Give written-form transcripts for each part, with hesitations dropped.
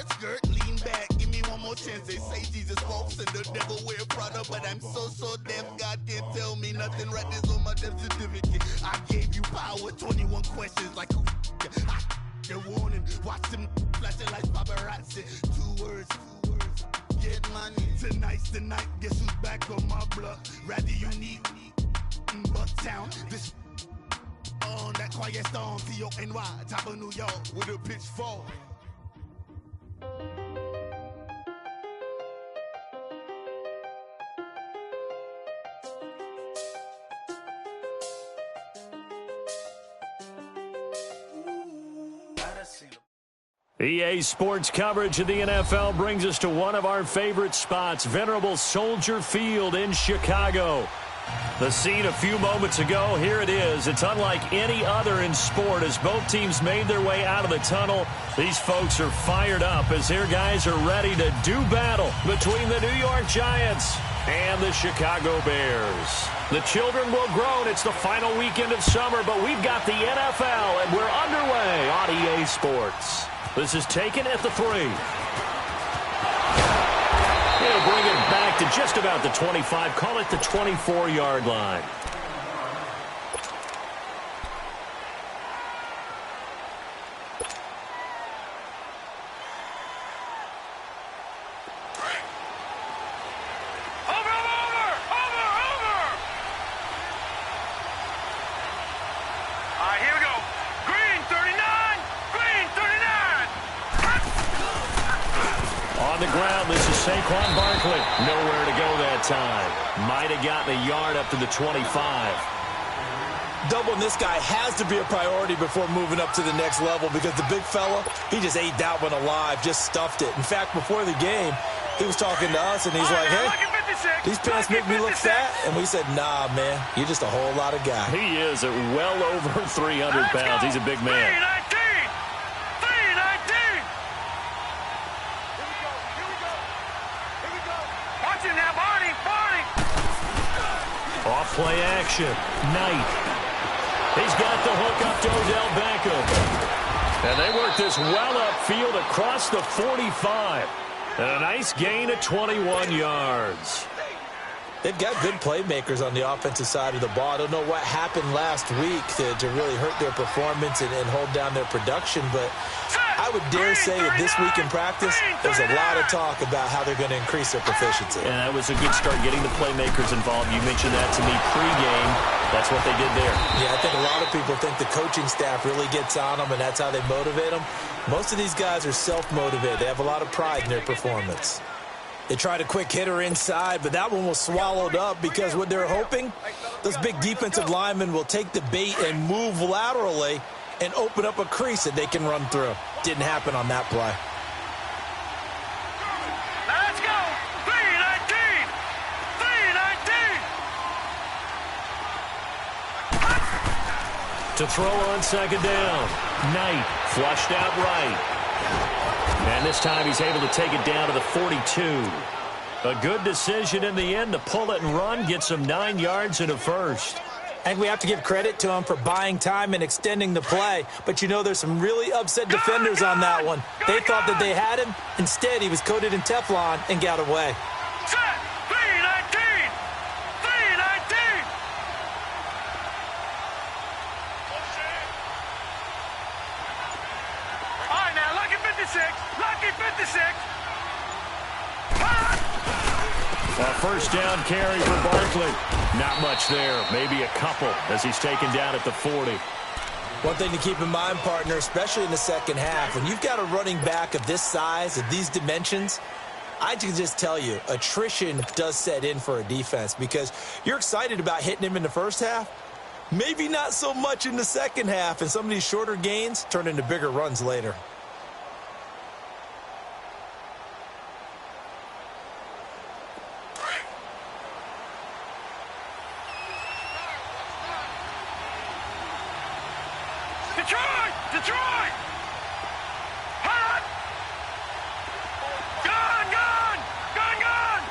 skirt, lean back, give me one more chance. They say Jesus walks and the devil wear Prada, but I'm so deaf, God can't tell me nothing. Right there's on my death certificate. I gave you power, 21 questions like who the warning. Watch them flashing like paparazzi. Two words. Get money. Tonight's the night. Guess who's back on my block? Rather unique. Bucktown. This on that quiet storm. T-O-N-Y. Top of New York with a pitchfork. EA Sports coverage of the NFL brings us to one of our favorite spots, venerable Soldier Field in Chicago. The scene a few moments ago, here it is. It's unlike any other in sport as both teams made their way out of the tunnel. These folks are fired up as their guys are ready to do battle between the New York Giants and the Chicago Bears. The children will groan. It's the final weekend of summer, but we've got the NFL, and we're underway on EA Sports. This is taken at the 3. He'll bring it back to just about the 25. Call it the 24-yard line. Saquon Barkley, nowhere to go that time. Might have gotten a yard up to the 25. Doubling this guy has to be a priority before moving up to the next level because the big fella, he just ate that one alive, just stuffed it. In fact, before the game, he was talking to us, and he's like, hey, these pants make me look fat. And we said, nah, man, you're just a whole lot of guy. He is at well over 300 pounds. He's a big man. Off-play action. Knight. He's got the hook up to Odell Beckham. And they work this well upfield across the 45. And a nice gain of 21 yards. They've got good playmakers on the offensive side of the ball. I don't know what happened last week to really hurt their performance and hold down their production, but I would dare say that this week in practice, there's a lot of talk about how they're going to increase their proficiency. And that was a good start, getting the playmakers involved. You mentioned that to me pregame. That's what they did there. Yeah, I think a lot of people think the coaching staff really gets on them, and that's how they motivate them. Most of these guys are self-motivated. They have a lot of pride in their performance. They tried a quick hitter inside, but that one was swallowed up because what they're hoping, those big defensive linemen will take the bait and move laterally and open up a crease that they can run through. Didn't happen on that play. Let's go! 319! 319! To throw on second down. Knight flushed out right. And this time he's able to take it down to the 42. A good decision in the end to pull it and run, get some 9 yards and a first. And we have to give credit to him for buying time and extending the play. But, you know, there's some really upset defenders on that one. They thought that they had him. Instead, he was coated in Teflon and got away. Set! 319! 319! All right, now, lucky 56. Lucky 56. A first down carry for Barkley. Not much there. Maybe a couple as he's taken down at the 40. One thing to keep in mind, partner, especially in the second half, when you've got a running back of this size, of these dimensions, I can just tell you, attrition does set in for a defense because you're excited about hitting him in the first half. Maybe not so much in the second half, and some of these shorter gains turn into bigger runs later. Detroit! Detroit! Hot! Gun! Gun! Gun! Gun!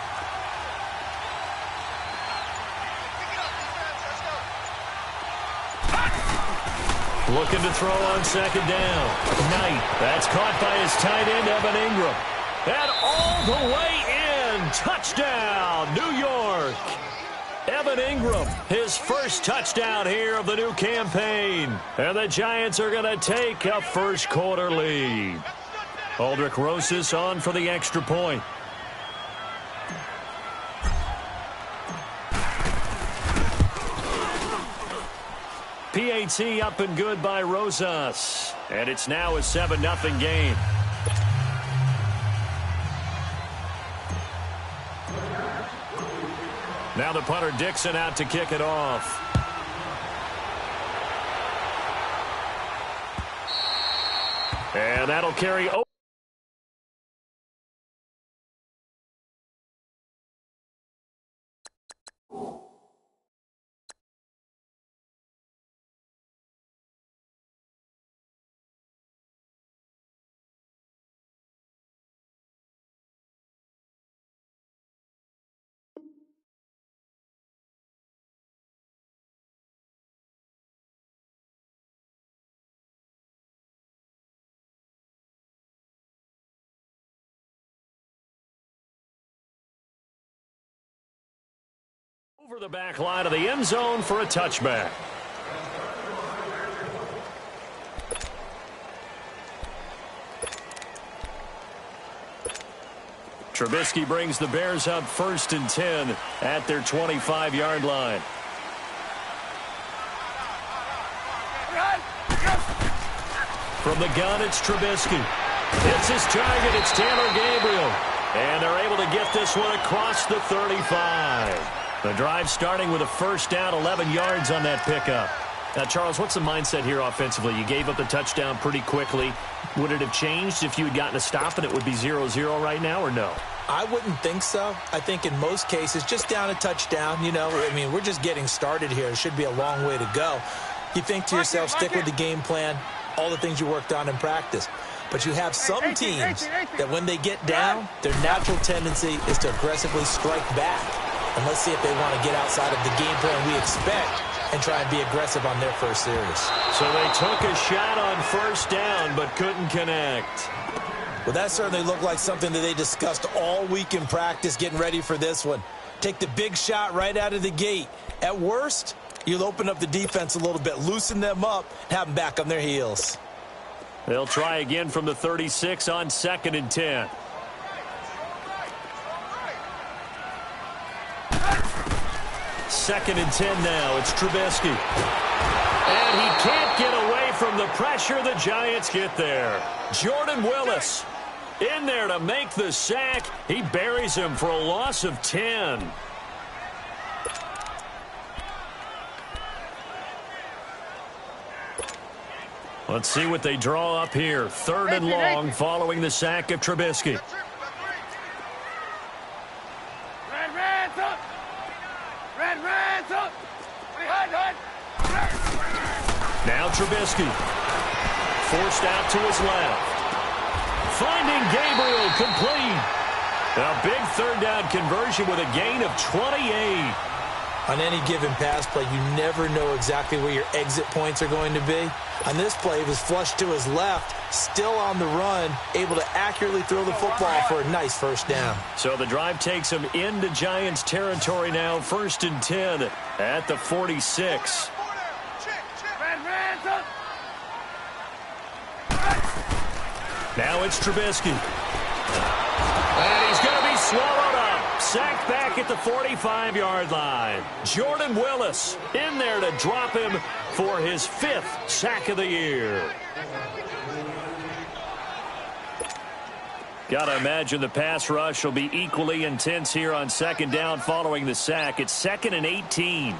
Looking to throw on second down. Knight. That's caught by his tight end, Evan Ingram. And all the way in. Touchdown, New York. Evan Ingram, his first touchdown here of the new campaign. And the Giants are going to take a first quarter lead. Aldrich Rosas on for the extra point. PAT up and good by Rosas. And it's now a 7-0 game. Now the punter Dixon out to kick it off. And that'll carry over. Over the back line of the end zone for a touchback. Trubisky brings the Bears up 1st and 10 at their 25-yard line. From the gun, it's Trubisky. It's his target. It's Taylor Gabriel. And they're able to get this one across the 35. The drive starting with a first down, 11 yards on that pickup. Now, Charles, what's the mindset here offensively? You gave up the touchdown pretty quickly. Would it have changed if you had gotten a stop and it would be 0-0 right now, or no? I wouldn't think so. I think in most cases, just down a touchdown, you know, I mean, we're just getting started here. It should be a long way to go. You think to yourself, stick with the game plan, all the things you worked on in practice. But you have some teams that when they get down, their natural tendency is to aggressively strike back. And let's see if they want to get outside of the game plan we expect and try and be aggressive on their first series. So they took a shot on first down but couldn't connect. Well, that certainly looked like something that they discussed all week in practice getting ready for this one. Take the big shot right out of the gate. At worst, you'll open up the defense a little bit, loosen them up, and have them back on their heels. They'll try again from the 36 on 2nd and 10. Second and 10 now. It's Trubisky. And he can't get away from the pressure. The Giants get there. Jordan Willis in there to make the sack. He buries him for a loss of 10. Let's see what they draw up here. 3rd and long following the sack of Trubisky. Now Trubisky. Forced out to his left. Finding Gabriel complete. A big 3rd down conversion with a gain of 28. On any given pass play, you never know exactly where your exit points are going to be. On this play, it was flushed to his left, still on the run, able to accurately throw the football for a nice first down. So the drive takes him into Giants territory now, 1st and 10 at the 46. Now it's Trubisky. And he's going to be swallowed up. Sacked back at the 45-yard line. Jordan Willis in there to drop him for his 5th sack of the year. Got to imagine the pass rush will be equally intense here on 2nd down following the sack. It's 2nd and 18.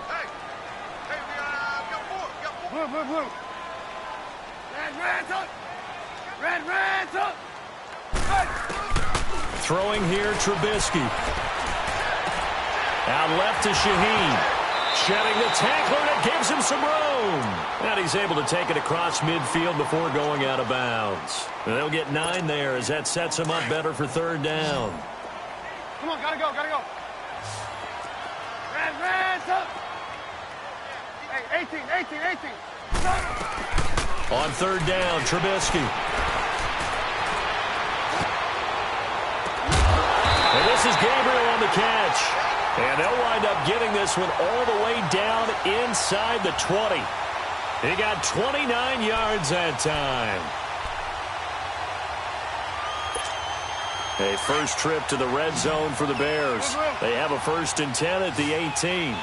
Throwing here, Trubisky. Out left to Shaheen. Shedding the tackler that gives him some room. And he's able to take it across midfield before going out of bounds. They'll get 9 there as that sets him up better for 3rd down. Come on, gotta go. Red, up. Hey, 18. On third down, Trubisky. And this is Gabriel on the catch. And they'll wind up getting this one all the way down inside the 20. He got 29 yards that time. A first trip to the red zone for the Bears. They have a 1st and 10 at the 18.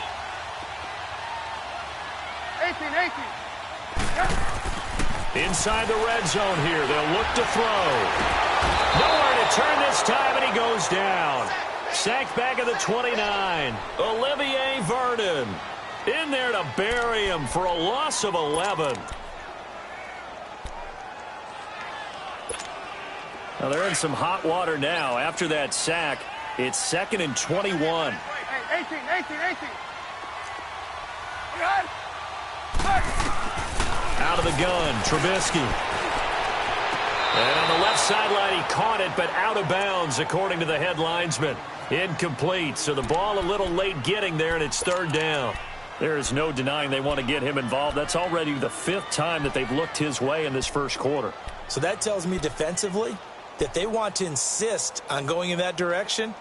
18. Inside the red zone here. They'll look to throw. Nowhere to turn this time, and he goes down. Sacked back at the 29. Olivier Vernon in there to bury him for a loss of 11. Now they're in some hot water now. After that sack, it's 2nd and 21. Hey, 18. Out of the gun, Trubisky. And on the left sideline, he caught it, but out of bounds, according to the head linesman. Incomplete, so the ball a little late getting there, and it's 3rd down. There is no denying they want to get him involved. That's already the 5th time that they've looked his way in this first quarter. So that tells me defensively that they want to insist on going in that direction.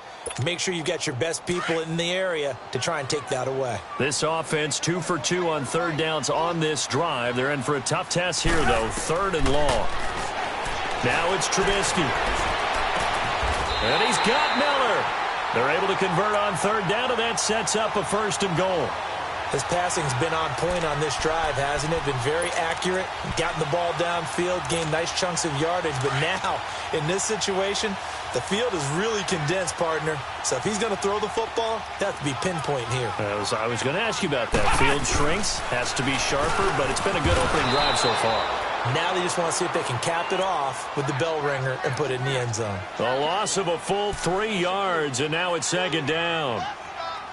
Make sure you've got your best people in the area to try and take that away. This offense 2 for 2 on 3rd downs on this drive. They're in for a tough test here, though. 3rd and long. Now it's Trubisky. And he's got Miller. They're able to convert on 3rd down, and that sets up a 1st and goal. His passing's been on point on this drive, hasn't it? Been very accurate, gotten the ball downfield, gained nice chunks of yardage. But now, in this situation, the field is really condensed, partner. So if he's going to throw the football, that has to be pinpoint here. I was going to ask you about that. Field shrinks, has to be sharper, but it's been a good opening drive so far. Now they just want to see if they can cap it off with the bell ringer and put it in the end zone. A loss of a full 3 yards, and now it's 2nd down.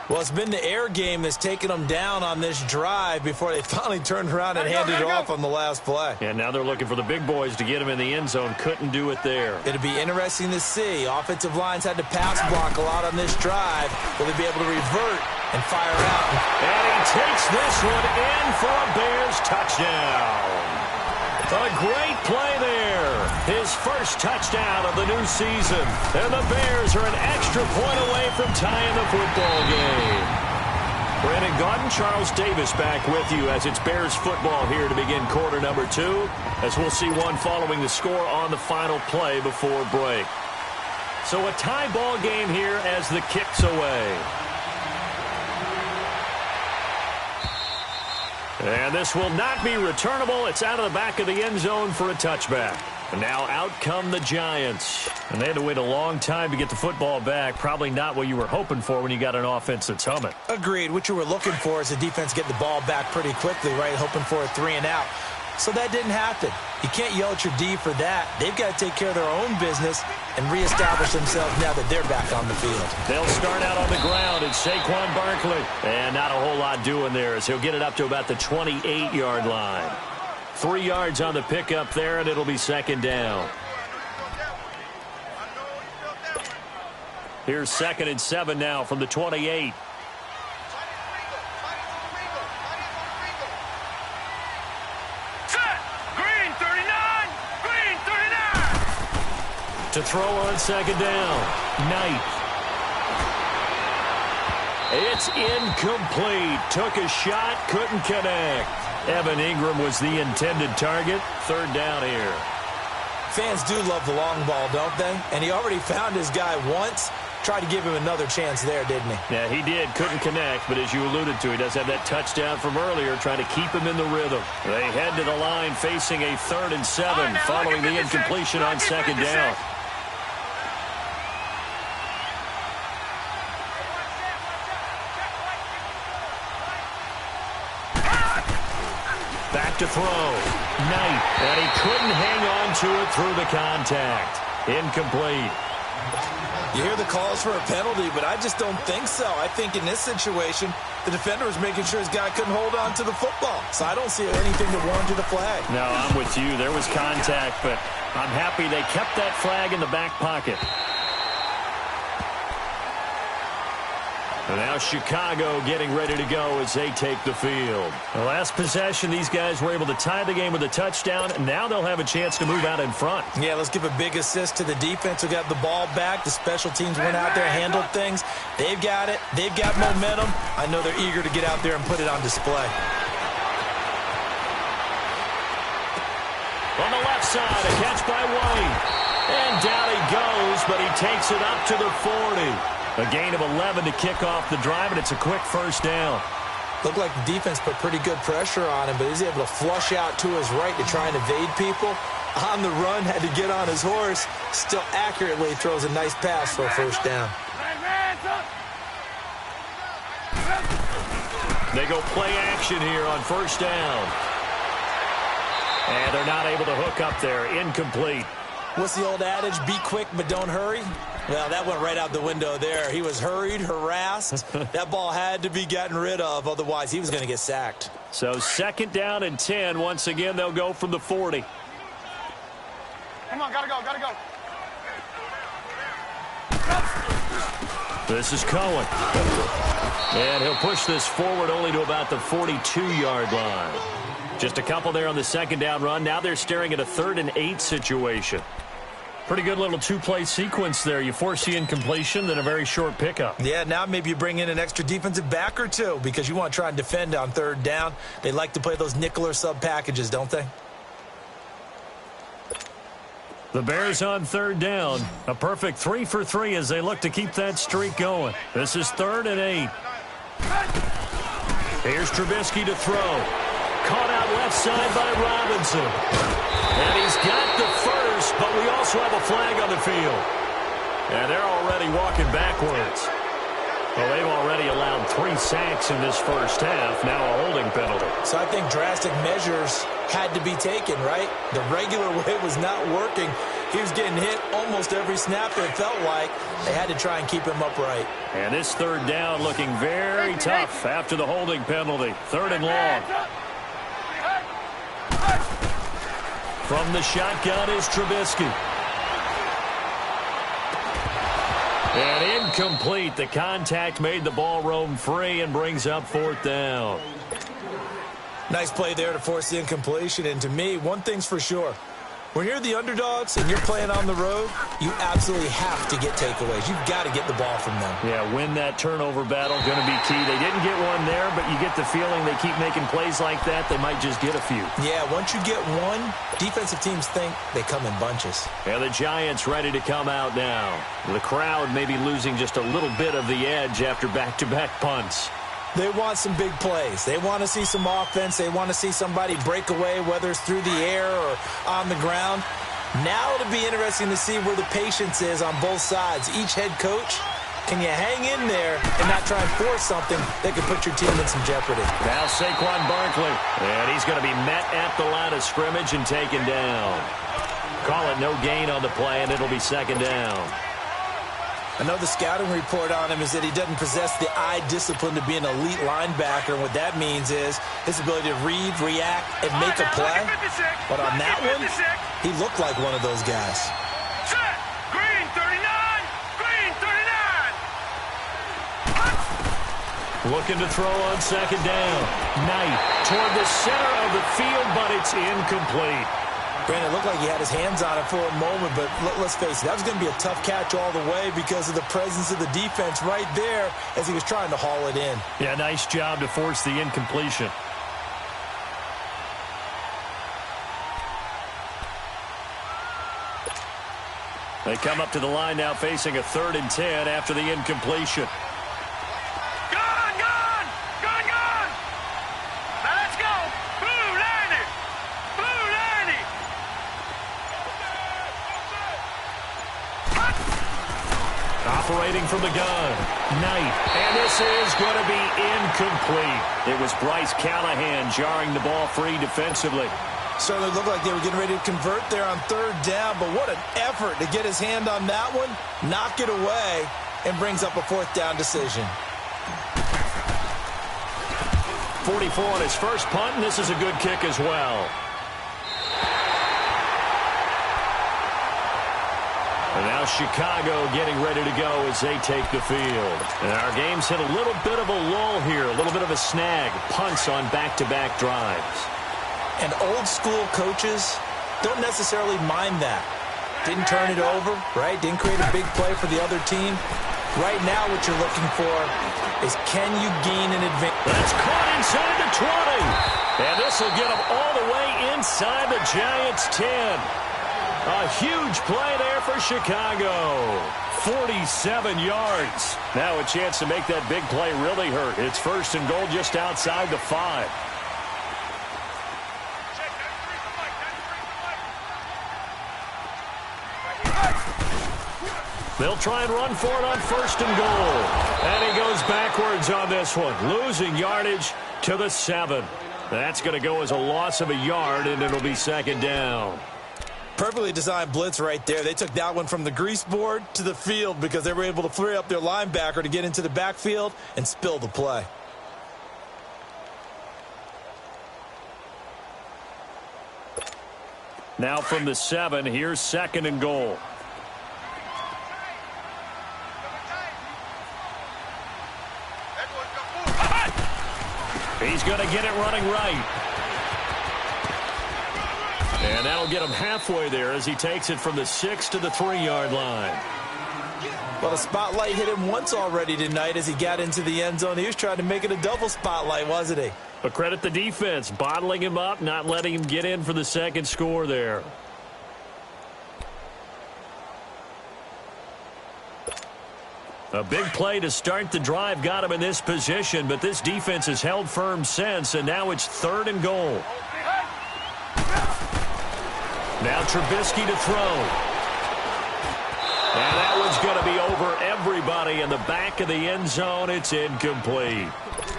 Well, it's been the air game that's taken them down on this drive before they finally turned around and handed it off on the last play. And now they're looking for the big boys to get him in the end zone. Couldn't do it there. It'll be interesting to see. Offensive lines had to pass block a lot on this drive. Will they be able to revert and fire out? And he takes this one in for a Bears touchdown. A great play there. His first touchdown of the new season. And the Bears are an extra point away from tying the football game. Brandon Gaudin, Charles Davis back with you as it's Bears football here to begin quarter number 2. As we'll see one following the score on the final play before break. So a tie ball game here as the kick's away. And this will not be returnable. It's out of the back of the end zone for a touchback. And now out come the Giants. And they had to wait a long time to get the football back. Probably not what you were hoping for when you got an offense that's humming. Agreed. What you were looking for is the defense getting the ball back pretty quickly, right? Hoping for a 3 and out. So that didn't happen. You can't yell at your D for that. They've got to take care of their own business and reestablish themselves now that they're back on the field. They'll start out on the ground. It's Saquon Barkley. And not a whole lot doing there as he'll get it up to about the 28-yard line. 3 yards on the pickup there, and it'll be 2nd down. Here's 2nd and 7 now from the 28. To throw on 2nd down. Knight. It's incomplete. Took a shot, couldn't connect. Evan Ingram was the intended target. 3rd down here. Fans do love the long ball, don't they? And he already found his guy once. Tried to give him another chance there, didn't he? Yeah, he did. Couldn't connect, but as you alluded to, he does have that touchdown from earlier, trying to keep him in the rhythm. They head to the line facing a 3rd and 7 following the incompletion on 2nd down. Back to throw. Knight. And he couldn't hang on to it through the contact. Incomplete. You hear the calls for a penalty, but I just don't think so. I think in this situation, the defender was making sure his guy couldn't hold on to the football. So I don't see anything that warranted a flag. No, I'm with you. There was contact, but I'm happy they kept that flag in the back pocket. And now Chicago getting ready to go as they take the field. The last possession, these guys were able to tie the game with a touchdown. And now they'll have a chance to move out in front. Yeah, let's give a big assist to the defense who got the ball back. The special teams went out there, handled things. They've got it. They've got momentum. I know they're eager to get out there and put it on display. On the left side, a catch by White. And down he goes, but he takes it up to the 40. A gain of 11 to kick off the drive, and it's a quick first down. Looked like the defense put pretty good pressure on him, but he's able to flush out to his right to try and evade people. On the run, had to get on his horse. Still accurately throws a nice pass for a first down. They go play action here on first down. And they're not able to hook up there. Incomplete. What's the old adage? Be quick, but don't hurry. Well, that went right out the window there. He was hurried, harassed. That ball had to be gotten rid of. Otherwise, he was going to get sacked. So second down and 10. Once again, they'll go from the 40. Come on, gotta go, gotta go. This is Cohen. And he'll push this forward only to about the 42-yard line. Just a couple there on the second down run. Now they're staring at a 3rd and 8 situation. Pretty good little two-play sequence there. You force the incompletion, then a very short pickup. Yeah, now maybe you bring in an extra defensive back or two because you want to try and defend on 3rd down. They like to play those nickel or sub packages, don't they? The Bears on 3rd down. A perfect 3 for 3 as they look to keep that streak going. This is 3rd and 8. Here's Trubisky to throw. Caught out left side by Robinson. And he's got the first, but we also have a flag on the field. And they're already walking backwards. Well, they've already allowed 3 sacks in this first half. Now a holding penalty. So I think drastic measures had to be taken, right? The regular way was not working. He was getting hit almost every snap, it felt like. They had to try and keep him upright. And this 3rd down looking very tough after the holding penalty. 3rd and long. From the shotgun is Trubisky. And incomplete. The contact made the ball roam free and brings up 4th down. Nice play there to force the incompletion. And to me, one thing's for sure. When you're the underdogs and you're playing on the road, you absolutely have to get takeaways. You've got to get the ball from them. Yeah, win that turnover battle, going to be key. They didn't get one there, but you get the feeling they keep making plays like that, they might just get a few. Yeah, once you get one, defensive teams think they come in bunches. And the Giants ready to come out now. The crowd maybe losing just a little bit of the edge after back-to-back punts. They want some big plays. They want to see some offense. They want to see somebody break away, whether it's through the air or on the ground. Now it'll be interesting to see where the patience is on both sides. Each head coach, can you hang in there and not try and force something that could put your team in some jeopardy? Now Saquon Barkley. And he's going to be met at the line of scrimmage and taken down. Call it no gain on the play, and it'll be 2nd down. I know the scouting report on him is that he doesn't possess the eye discipline to be an elite linebacker. And what that means is his ability to read, react, and make a play. But on that one, he looked like one of those guys. Set! Green 39! Green 39! Looking to throw on 2nd down. Knight toward the center of the field, but it's incomplete. Brandon, it looked like he had his hands on it for a moment, but let's face it, that was going to be a tough catch all the way because of the presence of the defense right there as he was trying to haul it in. Yeah, nice job to force the incompletion. They come up to the line now facing a 3rd and 10 after the incompletion. Gone, gone! Gone, gone! Now let's go! Blue Lanny! Blue Lanny! Operating from the gun, Knight. And this is going to be incomplete. It was Bryce Callahan jarring the ball free defensively. Certainly looked like they were getting ready to convert there on 3rd down, but what an effort to get his hand on that one, knock it away, and brings up a 4th down decision. 44 on his first punt, and this is a good kick as well. And now Chicago getting ready to go as they take the field. And our game's hit a little bit of a lull here, a little bit of a snag. Punts on back-to-back drives. And old-school coaches don't necessarily mind that. Didn't turn it over, right? Didn't create a big play for the other team. Right now what you're looking for is can you gain an advantage? That's caught inside the 20. And this will get them all the way inside the Giants' 10. A huge play there for Chicago. 47 yards. Now a chance to make that big play really hurt. It's first and goal just outside the 5. They'll try and run for it on first and goal. And he goes backwards on this one, losing yardage to the 7. That's going to go as a loss of a yard, and it'll be second down. Perfectly designed blitz right there. They took that one from the grease board to the field because they were able to free up their linebacker to get into the backfield and spill the play. Now from the 7, here's second and goal. He's going to get it running right. And that'll get him halfway there as he takes it from the 6 to the 3-yard line. Well, the spotlight hit him once already tonight as he got into the end zone. He was trying to make it a double spotlight, wasn't he? But credit the defense, bottling him up, not letting him get in for the second score there. A big play to start the drive got him in this position, but this defense has held firm since, and now it's third and goal. Now Trubisky to throw. And that one's going to be over everybody in the back of the end zone. It's incomplete.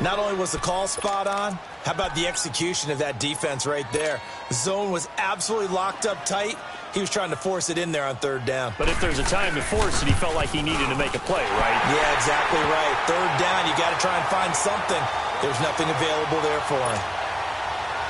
Not only was the call spot on, how about the execution of that defense right there? The zone was absolutely locked up tight. He was trying to force it in there on third down. But if there's a time to force it, he felt like he needed to make a play, right? Yeah, exactly right. Third down, you got to try and find something. There's nothing available there for him.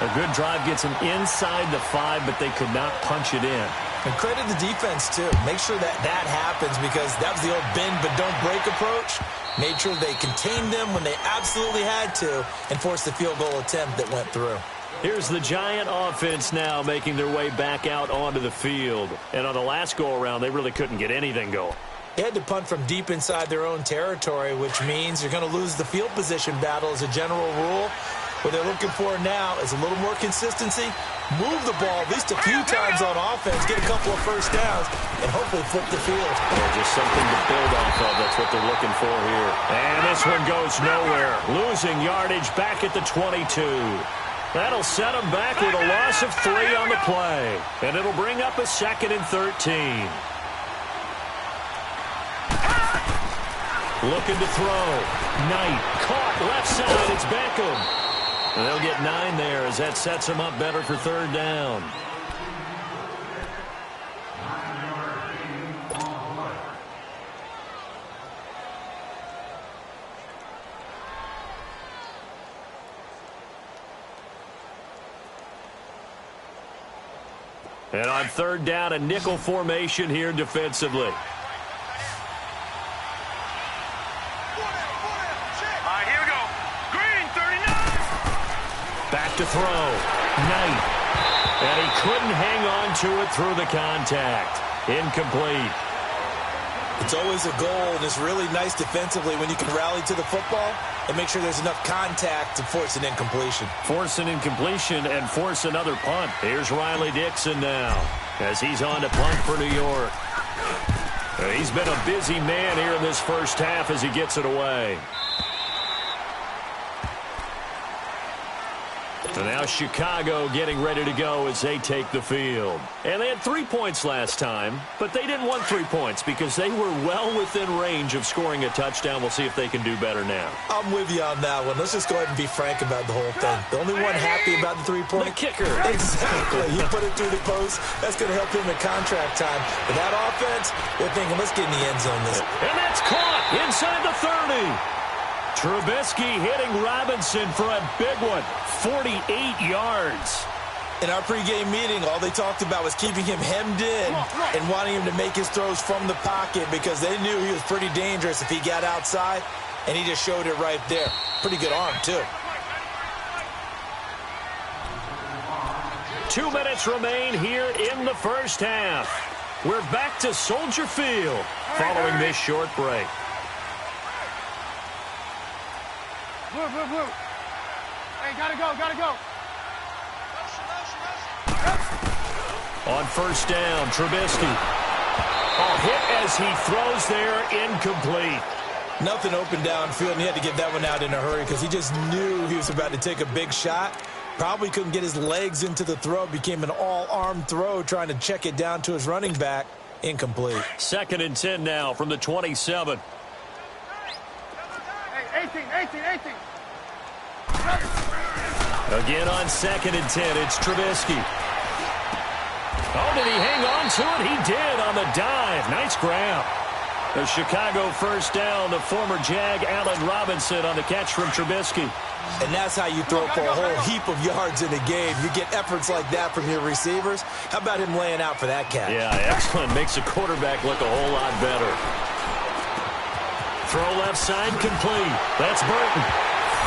A good drive gets him inside the 5, but they could not punch it in. And credit the defense, too. Make sure that that happens because that was the old bend but don't break approach. Made sure they contained them when they absolutely had to and forced the field goal attempt that went through. Here's the Giant offense now making their way back out onto the field. And on the last go-around, they really couldn't get anything going. They had to punt from deep inside their own territory, which means you're going to lose the field position battle as a general rule. What they're looking for now is a little more consistency, move the ball at least a few times on offense, get a couple of first downs, and hopefully flip the field. Well, just something to build off of. That's what they're looking for here. And this one goes nowhere. Losing yardage back at the 22. That'll set them back with a loss of 3 on the play. And it'll bring up a 2nd and 13. Looking to throw. Knight caught left side. It's Beckham. And they'll get 9 there as that sets them up better for third down. And on third down, a nickel formation here defensively. Back to throw. Knight. And he couldn't hang on to it through the contact. Incomplete. It's always a goal, and it's really nice defensively when you can rally to the football and make sure there's enough contact to force an incompletion. Force an incompletion and force another punt. Here's Riley Dixon now as he's on to punt for New York. He's been a busy man here in this first half as he gets it away. And now Chicago getting ready to go as they take the field. And they had 3 points last time, but they didn't want 3 points because they were well within range of scoring a touchdown. We'll see if they can do better now. I'm with you on that one. Let's just go ahead and be frank about the whole thing. The only one happy about the 3-point. The kicker. Exactly. He put it through the post. That's going to help him in contract time. But that offense, they're thinking, let's get in the end zone. And that's caught inside the 30. Trubisky hitting Robinson for a big one. 48 yards. In our pregame meeting, all they talked about was keeping him hemmed in and wanting him to make his throws from the pocket because they knew he was pretty dangerous if he got outside, and he just showed it right there. Pretty good arm, too. 2 minutes remain here in the first half. We're back to Soldier Field following this short break. Blue. Hey, gotta go. On first down, Trubisky. Hit as he throws there, incomplete. Nothing open downfield, and he had to get that one out in a hurry because he just knew he was about to take a big shot. Probably couldn't get his legs into the throw. Became an all-arm throw trying to check it down to his running back. Incomplete. 2nd and 10 now from the 27. Hey, 18. Again on 2nd and 10, it's Trubisky. Oh, did he hang on to it? He did on the dive. Nice grab. The Chicago first down, the former Jag Allen Robinson on the catch from Trubisky. And that's how you throw for a whole heap of yards in a game. You get efforts like that from your receivers. How about him laying out for that catch? Yeah, excellent. Makes the quarterback look a whole lot better. Throw left side complete. That's Burton.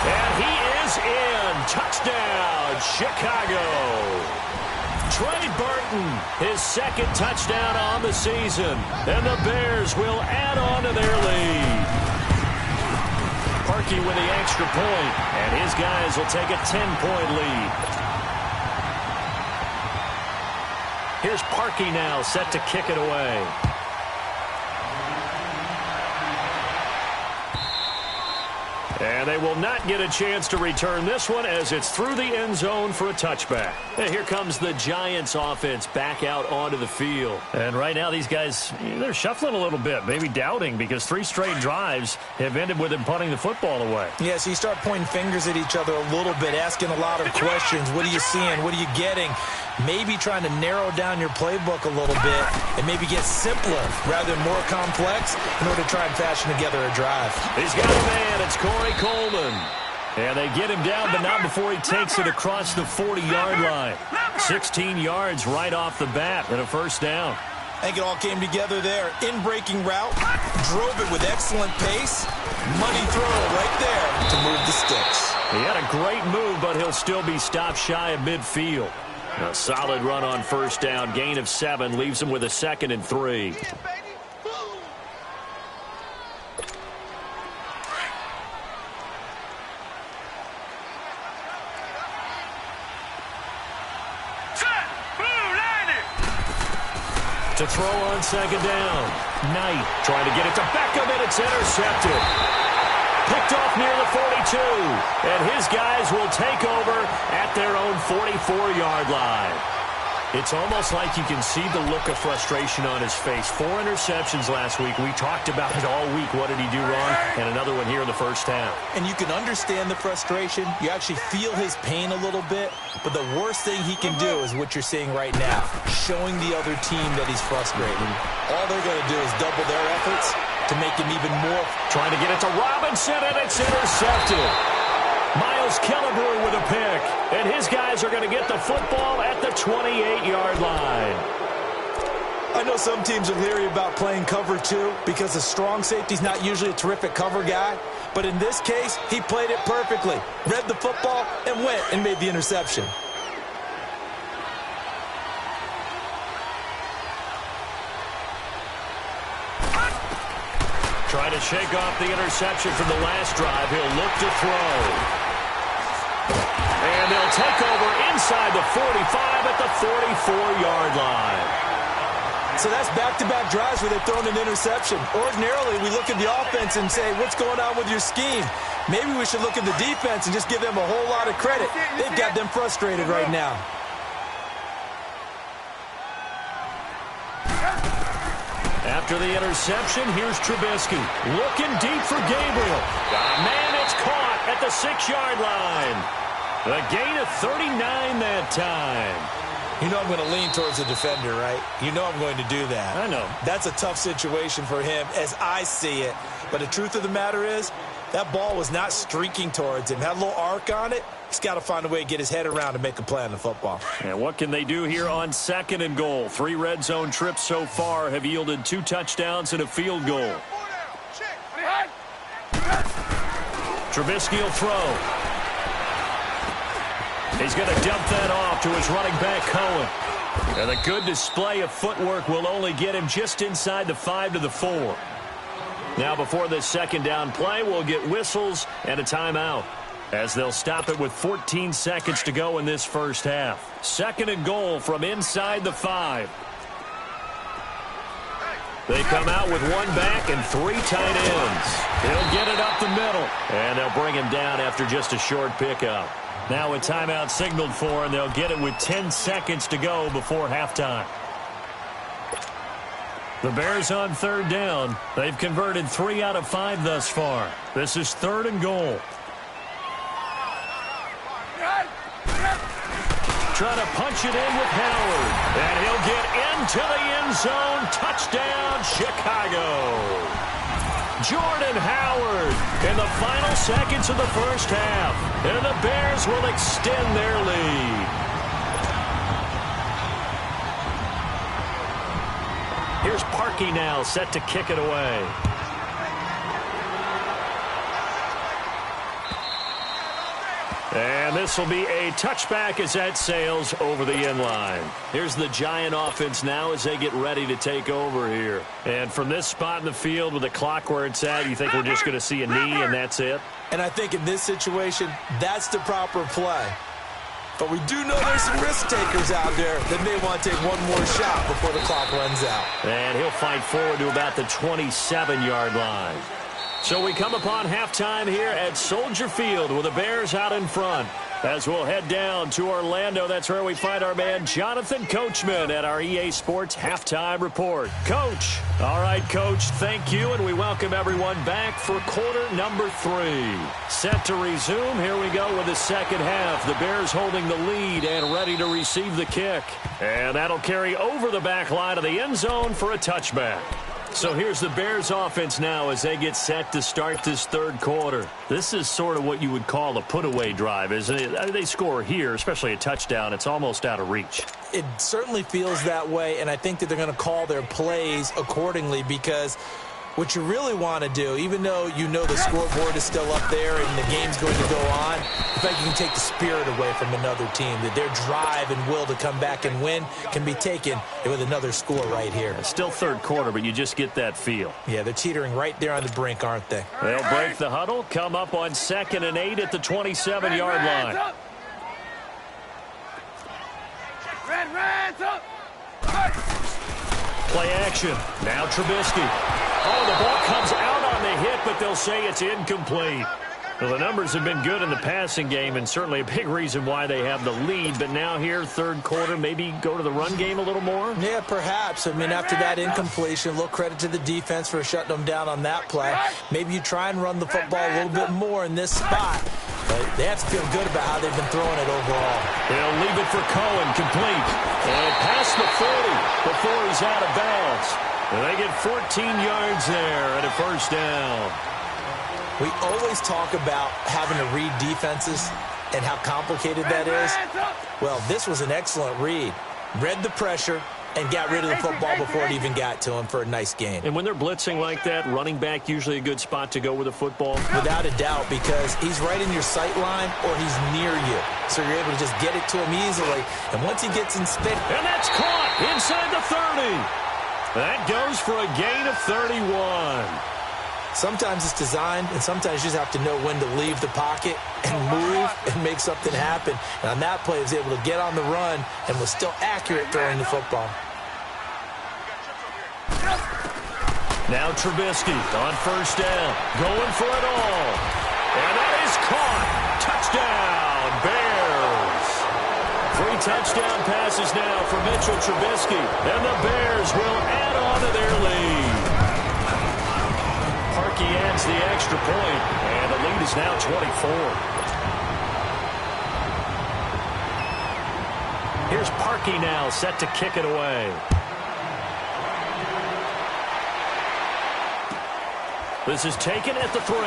And he is in. Touchdown, Chicago. Trey Burton, his 2nd touchdown on the season. And the Bears will add on to their lead. Parkey with the extra point, and his guys will take a 10-point lead. Here's Parkey now, set to kick it away. And they will not get a chance to return this one as it's through the end zone for a touchback. And here comes the Giants offense back out onto the field. And right now these guys, they're shuffling a little bit, maybe doubting because 3 straight drives have ended with them punting the football away. Yeah, so you start pointing fingers at each other a little bit, asking a lot of questions. What are you seeing? What are you getting? Maybe trying to narrow down your playbook a little bit and maybe get simpler rather than more complex in order to try and fashion together a drive. He's got a man. It's Corey Coleman. And they get him down, but not before he takes it across the 40-yard line. 16 yards right off the bat and a first down. I think it all came together there. In-breaking route, drove it with excellent pace. Money throw right there to move the sticks. He had a great move, but he'll still be stopped shy of midfield. A solid run on first down. Gain of 7 leaves him with a 2nd and 3. To throw on 2nd down. Knight trying to get it to Beckham, and it's intercepted. Picked off near the 42. And his guys will take over at their own 44-yard line. It's almost like you can see the look of frustration on his face. 4 interceptions last week. We talked about it all week. What did he do wrong? And another one here in the first half. And you can understand the frustration. You actually feel his pain a little bit. But the worst thing he can do is what you're seeing right now, showing the other team that he's frustrated. All they're going to do is double their efforts to make him even more. Trying to get it to Robinson, and it's intercepted. Miles Killebrew with a pick, and his guys are going to get the football at the 28-yard line. I know some teams are leery about playing cover 2 because a strong safety's not usually a terrific cover guy. But in this case, he played it perfectly, read the football, and went and made the interception. Trying to shake off the interception from the last drive. He'll look to throw. And they'll take over inside the 45 at the 44-yard line. So that's back-to-back drives where they've thrown an interception. Ordinarily, we look at the offense and say, what's going on with your scheme? Maybe we should look at the defense and just give them a whole lot of credit. They've got them frustrated right now. After the interception, here's Trubisky. Looking deep for Gabriel. Man, it's caught at the 6-yard line. A gain of 39 that time. You know I'm going to lean towards the defender, right? You know I'm going to do that. I know. That's a tough situation for him as I see it. But the truth of the matter is, That ball was not streaking towards him. Had a little arc on it. He's got to find a way to get his head around and make a play on the football. And what can they do here on 2nd and goal? 3 red zone trips so far have yielded 2 touchdowns and a field goal. Trubisky will throw. He's going to dump that off to his running back, Cohen. And a good display of footwork will only get him just inside the 5 to the 4. Now before this 2nd down play, we'll get whistles and a timeout, as they'll stop it with 14 seconds to go in this first half. 2nd and goal from inside the 5. They come out with 1 back and 3 tight ends. He'll get it up the middle, and they'll bring him down after just a short pickup. Now a timeout signaled for, and they'll get it with 10 seconds to go before halftime. The Bears on 3rd down. They've converted 3 out of 5 thus far. This is 3rd and goal. Trying to punch it in with Howard. And he'll get into the end zone. Touchdown, Chicago. Jordan Howard in the final seconds of the first half. And the Bears will extend their lead. Here's Parkey now, set to kick it away. And this will be a touchback as that sails over the end line. Here's the Giant offense now as they get ready to take over here. And from this spot in the field with the clock where it's at, you think we're just going to see a knee and that's it? And I think in this situation, that's the proper play. But we do know there's some risk takers out there that may want to take one more shot before the clock runs out. And he'll fight forward to about the 27-yard line. So we come upon halftime here at Soldier Field with the Bears out in front. As we'll head down to Orlando, that's where we find our man Jonathan Coachman at our EA Sports Halftime Report. Coach. All right, Coach, thank you, and we welcome everyone back for quarter number 3. Set to resume. Here we go with the second half. The Bears holding the lead and ready to receive the kick. And that'll carry over the back line of the end zone for a touchback. So here's the Bears offense now as they get set to start this third quarter. This is sort of what you would call a put-away drive, isn't it? They score here, especially a touchdown. It's almost out of reach. It certainly feels that way, and I think that they're going to call their plays accordingly because what you really want to do, even though you know the scoreboard is still up there and the game's going to go on, in fact, you can take the spirit away from another team, that their drive and will to come back and win can be taken with another score right here. It's still third quarter, but you just get that feel. Yeah, they're teetering right there on the brink, aren't they? They'll break the huddle, come up on 2nd and 8 at the 27-yard line. Reds up! Play action. Now Trubisky. Oh, the ball comes out on the hit, but they'll say it's incomplete. Well, the numbers have been good in the passing game, and certainly a big reason why they have the lead. But now here, third quarter, maybe go to the run game a little more? Yeah, perhaps. I mean, after that incompletion, a little credit to the defense for shutting them down on that play. Maybe you try and run the football a little bit more in this spot. But they have to feel good about how they've been throwing it overall. They'll leave it for Cohen, complete. And past the 40 before he's out of bounds. And they get 14 yards there and a first down. We always talk about having to read defenses and how complicated that is. Well, this was an excellent read. Read the pressure and got rid of the football before it even got to him for a nice gain. And when they're blitzing like that, running back usually a good spot to go with the football? Without a doubt, because he's right in your sight line or he's near you. So you're able to just get it to him easily. And once he gets in space... And that's caught inside the 30. That goes for a gain of 31. Sometimes it's designed, and sometimes you just have to know when to leave the pocket and move and make something happen. And on that play, he was able to get on the run and was still accurate throwing the football. Now Trubisky on first down, going for it all. And that is caught. Touchdown, Bears. 3 touchdown passes now for Mitchell Trubisky. And the Bears will add on to their lead. Parkey adds the extra point, and the lead is now 24. Here's Parkey now, set to kick it away. This is taken at the 3.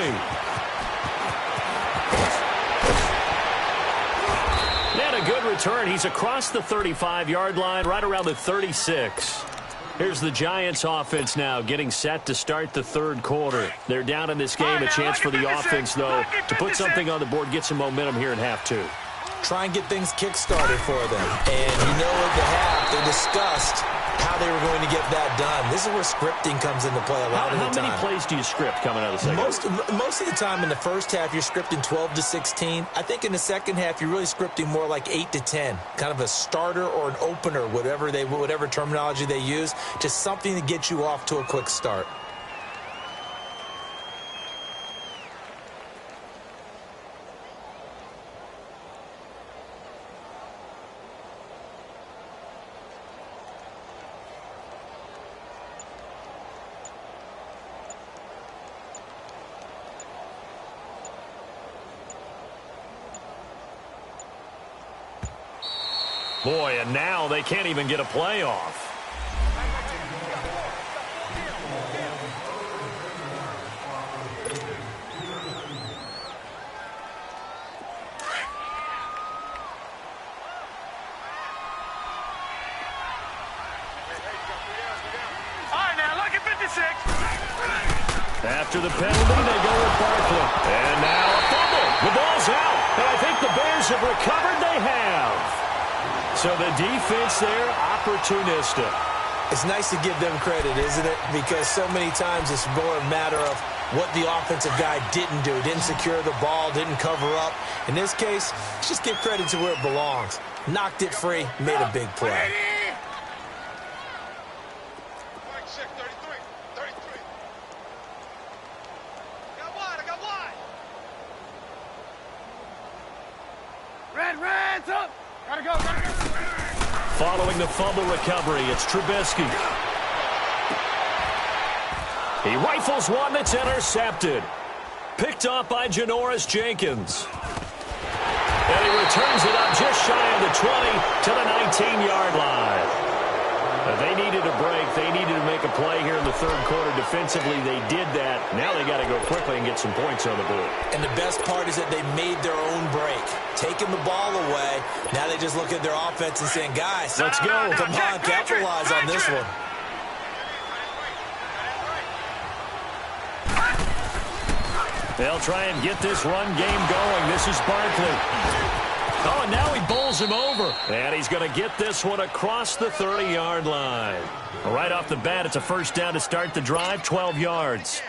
return. He's across the 35-yard line, right around the 36. Here's the Giants offense now getting set to start the third quarter. They're down in this game. A chance for the offense, though, to put something on the board, get some momentum here in half two. Try and get things kick-started for them. And you know at the half, they discussed how they were going to get that done. This is where scripting comes into play a lot of the time. How many plays do you script coming out of the second? Most of the time in the first half, you're scripting 12 to 16. I think in the second half, you're really scripting more like 8 to 10. Kind of a starter or an opener, whatever terminology they use. Just something to get you off to a quick start. Boy, and now they can't even get a playoff. After the penalty, they go with Barkley. And now a fumble. The ball's out. And I think the Bears have recovered. They have. So the defense there, opportunistic. It's nice to give them credit, isn't it? Because so many times it's more a matter of what the offensive guy didn't do. Didn't secure the ball, didn't cover up. In this case, just give credit to where it belongs. Knocked it free, made a big play. Red's up! Gotta go! Following the fumble recovery, it's Trubisky. He rifles one that's intercepted. Picked off by Janoris Jenkins. And he returns it up just shy of the 20 to the 19-yard line. They needed a break. They needed to make a play here in the third quarter. Defensively, they did that. Now they got to go quickly and get some points on the board. And the best part is that they made their own break. Taking the ball away. Now they just look at their offense and saying, guys, let's go. Come on, capitalize on this one. They'll try and get this run game going. This is Barkley. Oh, and now he bowls him over. And he's going to get this one across the 30-yard line. Right off the bat, it's a first down to start the drive, 12 yards.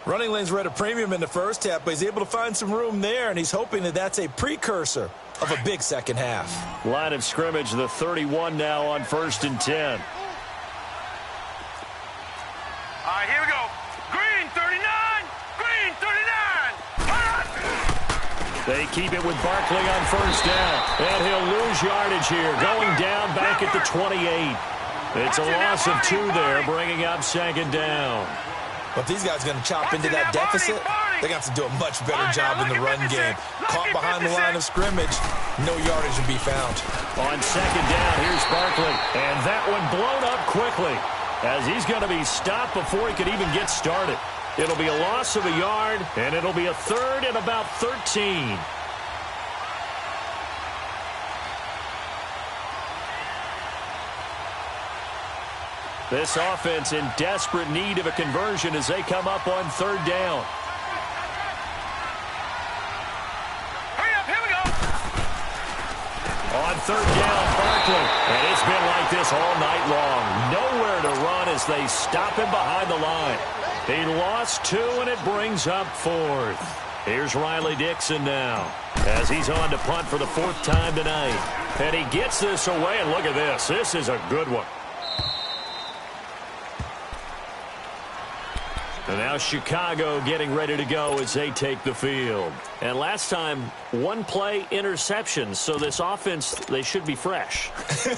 Running lanes were at a premium in the first half, but he's able to find some room there, and he's hoping that that's a precursor of a big second half. Line of scrimmage, the 31 now on 1st and 10. All right, here we go. Green 39. Green 39. They keep it with Barkley on first down. And he'll lose yardage here. Going down back at the 28. It's a loss of 2 there, bringing up second down. But if these guys are going to chop into that deficit, they're going to have to do a much better job in the run game. Caught behind the line of scrimmage, no yardage to be found. On second down, here's Barkley. And that one blown up quickly as he's going to be stopped before he could even get started. It'll be a loss of a yard, and it'll be a third and about 13. This offense in desperate need of a conversion as they come up on third down. Hurry up, here we go. On third down, Barkley. And it's been like this all night long. Nowhere to run as they stop him behind the line. He lost 2, and it brings up 4th. Here's Riley Dixon now as he's on to punt for the 4th time tonight. And he gets this away, and look at this. This is a good one. And now Chicago getting ready to go as they take the field. And last time, 1-play interception. So this offense, they should be fresh.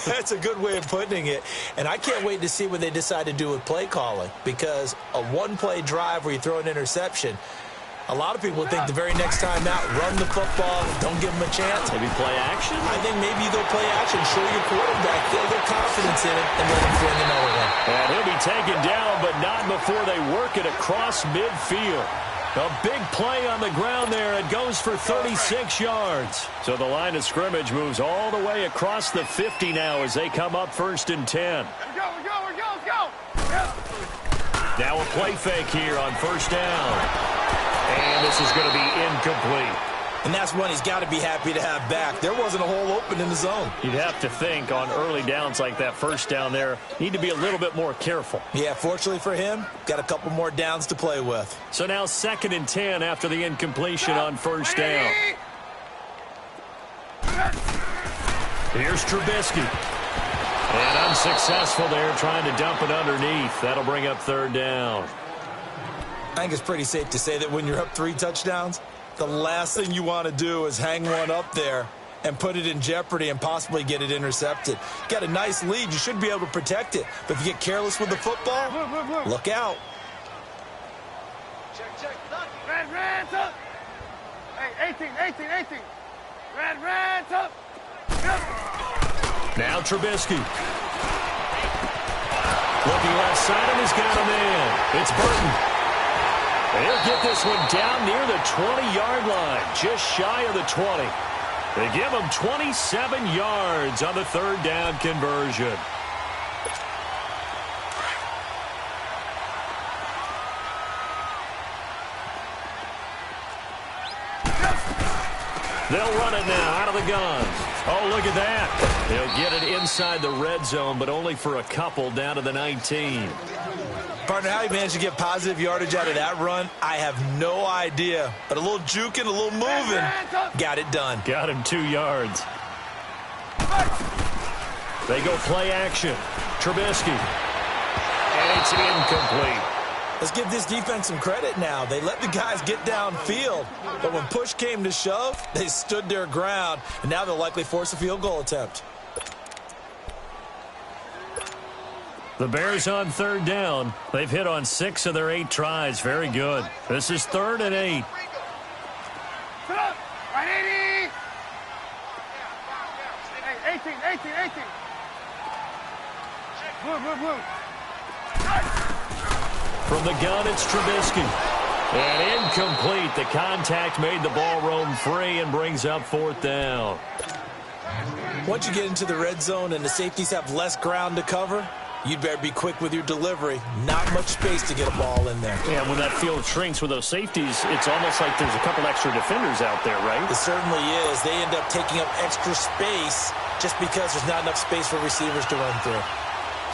That's a good way of putting it. And I can't wait to see what they decide to do with play calling. Because a 1-play drive where you throw an interception, a lot of people think the very next time out, run the football, don't give them a chance. Maybe play action? I think maybe you go play action, show your quarterback, feel their confidence in it, and let him fling another one. And he'll be taken down, but not before they work it across midfield. A big play on the ground there. It goes for 36 yards. So the line of scrimmage moves all the way across the 50 now as they come up 1st and 10. Let's go. Now a play fake here on 1st down. And this is going to be incomplete. And that's one he's got to be happy to have back. There wasn't a hole open in the zone. You'd have to think on early downs like that 1st down there, need to be a little bit more careful. Yeah, fortunately for him, got a couple more downs to play with. So now 2nd and 10 after the incompletion on 1st down. Here's Trubisky. And unsuccessful there, trying to dump it underneath. That'll bring up 3rd down. I think it's pretty safe to say that when you're up 3 touchdowns, the last thing you want to do is hang one up there and put it in jeopardy and possibly get it intercepted. Got a nice lead. You should be able to protect it. But if you get careless with the football, look out. Check. Red, up. Hey, 18. Red, up. Now Trubisky. Looking left side, and he's got a man. It's Burton. They'll get this one down near the 20-yard line, just shy of the 20. They give him 27 yards on the 3rd down conversion. They'll run it now out of the gun. Oh, look at that. They'll get it inside the red zone, but only for a couple down to the 19. Partner, how he managed to get positive yardage out of that run, I have no idea. But a little juking, a little moving, got it done. Got him 2 yards. They go play action. Trubisky. And it's incomplete. Let's give this defense some credit now. They let the guys get downfield. But when push came to shove, they stood their ground. And now they'll likely force a field goal attempt. The Bears on 3rd down. They've hit on 6 of their 8 tries. Very good. This is 3rd and 8. Sit up. Right, 80. Hey, 18. Blue. From the gun, it's Trubisky. And incomplete. The contact made the ball roam free and brings up 4th down. Once you get into the red zone and the safeties have less ground to cover, you'd better be quick with your delivery. Not much space to get a ball in there. Yeah, when that field shrinks with those safeties, it's almost like there's a couple extra defenders out there, right? It certainly is. They end up taking up extra space just because there's not enough space for receivers to run through.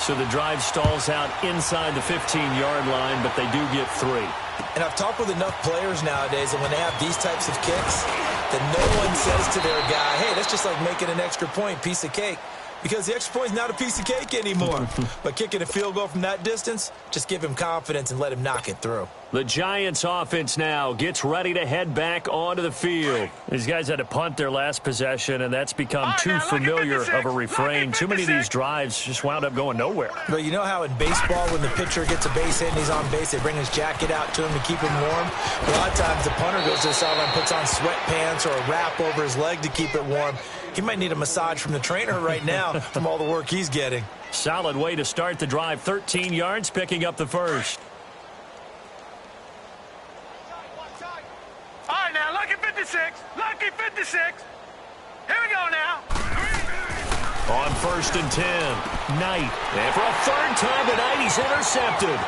So the drive stalls out inside the 15-yard line, but they do get 3. And I've talked with enough players nowadays, and when they have these types of kicks, that no one says to their guy, hey, that's just like making an extra point, piece of cake. Because the extra point is not a piece of cake anymore. But kicking a field goal from that distance, just give him confidence and let him knock it through. The Giants offense now gets ready to head back onto the field. These guys had to punt their last possession, and that's become too familiar of a refrain. Too many of these drives just wound up going nowhere. But you know how in baseball, when the pitcher gets a base hit and he's on base, they bring his jacket out to him to keep him warm? A lot of times the punter goes to the sideline, puts on sweatpants or a wrap over his leg to keep it warm. He might need a massage from the trainer right now from all the work he's getting. Solid way to start the drive. 13 yards, picking up the first. All right, now, lucky 56. Lucky 56. Here we go now. On 1st and 10, Knight. And for a 3rd time tonight, he's intercepted.